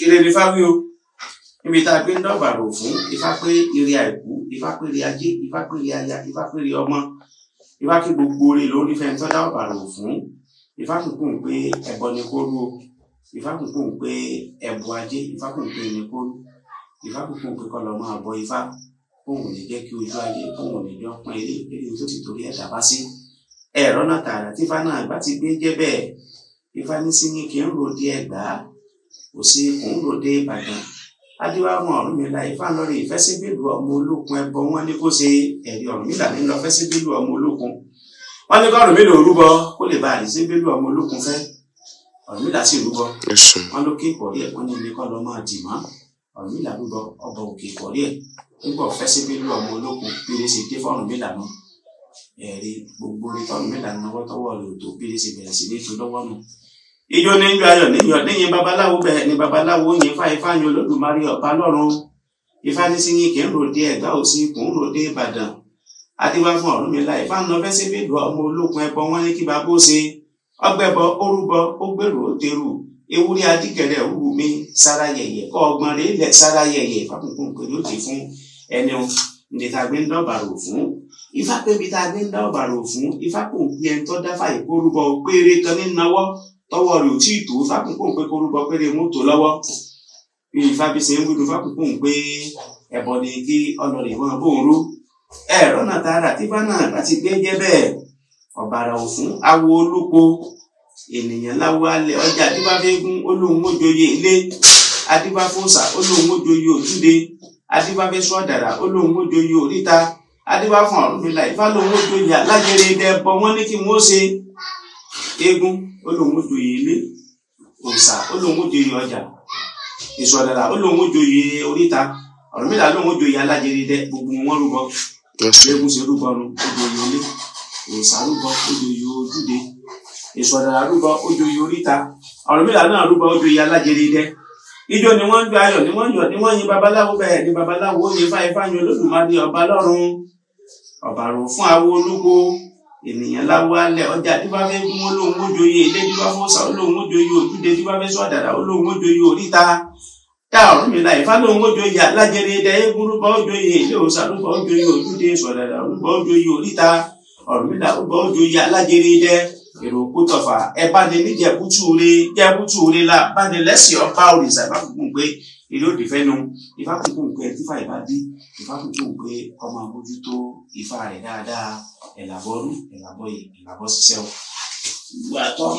ire ní fáwí o níbi tá a gbé ń dọ̀bàrò fún Ifá pé ire àìkú, Ifá pé ire ajé, Ifá pé ire aya, Ifá pé ire ọmọ, Ifá kí gbogbo ore lórí fẹ́ tó dọ̀bàrò fún Ifá kùnkùn pé ẹbọ ni kó rú o, Ifá kùnkùn pé ẹbọ ajé, Ifá kùnkùn pé ni kó rú, Ifá kùnkùn pé kọ́ lọ máa bọ Ifá kóhùn ní jẹ́ kí ojú ayé kóhùn ní jọ pọ́n ilé ìpínlẹ̀ tó ti torí ẹ̀dá bá sí ẹ̀rọ náà tààrà tí Ifá náà bá ti gbé jẹ́ bẹ́ẹ̀ Ifá ní sí ní kí ń ròde Ẹ̀gbá kò sí kò ń ròde Ìbàdàn adéwàmọ Ọ̀rúnmìlà Ifá lórí ìfẹsẹ̀bẹ̀lú ọmọ olókun ẹbọ wọn ní kó ṣe ẹ̀rí Ọ̀rúnmìlà ní lọ fẹsẹ̀bẹ̀lú ọmọ olókun wọn ní kó Ọ̀rúnmìlà rúbọ kó lè bá àdìsẹ́bẹ̀lú ọmọ olókun fẹ́ Ọ̀rúnmìlà sì rúbọ wọn ló ké ìkọ̀rí ẹ̀ wọ́n ní ilé kọ́ lọ máa dì mọ́ Ọ̀rúnmìlà rúbọ ọba òkè ìkọ̀rí ẹ̀ nígbà fẹsẹ̀bẹ̀lú ọmọ olókun péré ṣe dé fọ́rúnmìlà nù ẹ̀rí gbogbo orí Ọ̀rúnmìlà náwó tọwọ́ rẹ̀ ò tó péré ṣe bẹ̀rẹ̀ sí ní tó lọ́wọ́ nù ijó ní ìjọ ayọ̀ níyìn babaláwo bẹ́ẹ̀ ni babaláwo yìn Ifá yìn Olódùmarè ọba lọ́run Ifá ní sí yín kì í ròde Ẹ̀gbá òsì kò ń ròde Ìbàdàn adéwà fún Ọ̀rúnmìlà Ifá ń lọ fẹsẹ̀bẹ̀lú ọmọ olókun ẹbọ wọn ní kí bàbá ó ṣe ọgbẹbọ orúbọ ó gbèrò ó tẹrù ewúrẹ́ adíkẹrẹ òwú mi sára yẹyẹ kọ ọgbọ́n rẹ̀ ilẹ̀ sára yẹyẹ Ifá kúnkún pé ló ti fún ẹni ní ta gbé ń dọ̀bàrò fún Ifá pé bí ta gbé ń dọ̀bàrò fún Ifá kò ń pè ẹni tó dáfà ìkórúbọ péré kan ní náwó tọwọ́ rẹ̀ ò tí ì tó Ifá kúnkún pé kórúbọ péré mú tó lọ́wọ́ bí Ifá bí ṣe ń wúlò Ifá kúnkún pé ẹbọ ni kí ọlọ́rẹ̀ wọn bóun rú ẹ̀rọ náà tààrà tí Ifá náà láti gbé jẹ́ bẹ́ẹ̀ ọ̀bàrà òfún awo olóko ènìyàn láwo alẹ̀ ọjà adébáfẹ́gún olóhùn òjòyè ilé adébáfọ́sà olóhùn òjòyè òjúde adébáfẹ́sọ àdàrà olóhùn òjòyè oríta adébáfọ́n Ọ̀rúnmìlà Ifá lóhùn òjòyè alájẹrẹ dẹbọ wọn ní kí wọn ó ṣe eégún olóhùn òjòyè ilé òòṣà olóhùn òjòyè ọjà èso àdàrà olóhùn òjòyè oríta Ọ̀rúnmìlà lóhùn òjòyè alájẹrẹ dẹ gbogbo wọn rúbọ eégún ṣe rúbọ nu òjòyè ilé òòṣà rúbọ òjòyè ojúde èso àdàrà rúbọ òjòyè oríta Ọ̀rúnmìlà náà rúbọ òjòyè alájẹrẹ dẹ ijó ni wọ́n ń gbé ayọ̀ ni wọ́n yọ̀ ni wọ́n yin babaláwo bẹ́ẹ̀ ni babaláwo yin Ifá yin Olódùmarè ọba lọ́run ọ̀bàrò fún awo olóko ènìyàn láwo alẹ̀ ọjà adébáfẹ́gún olóhùn òjòyè ilé adébáfọ́sà olóhùn òjòyè ojúde adébáfẹ́sọ àdàrà olóhùn òjòyè oríta dá Ọ̀rúnmìlà Ifá lóhùn òjòyè alájẹrẹ dẹ eégún rúbọ òjòyè ilé òòṣà rúbọ òjòyè ojúde èso àdàrà rúbọ òjòyè oríta Ọ̀rúnmìlà rúbọ òjòyè alájẹrẹ dẹ èrò òkú tọfà ẹ bá ní jẹbútú re la bá ní lẹsìn ọba òrìṣà Ifá kúnkún pé ilé òdì fẹnu Ifá kúnkún pé tífà ìbá dí Ifá kúnkún pé ọmọ àbójútó Ifá rẹ̀ dáadáa ẹ̀làbọ̀rú ẹ̀làbọ̀yè ẹ̀làbọ̀ ṣiṣẹ́ o ìwà tọ́.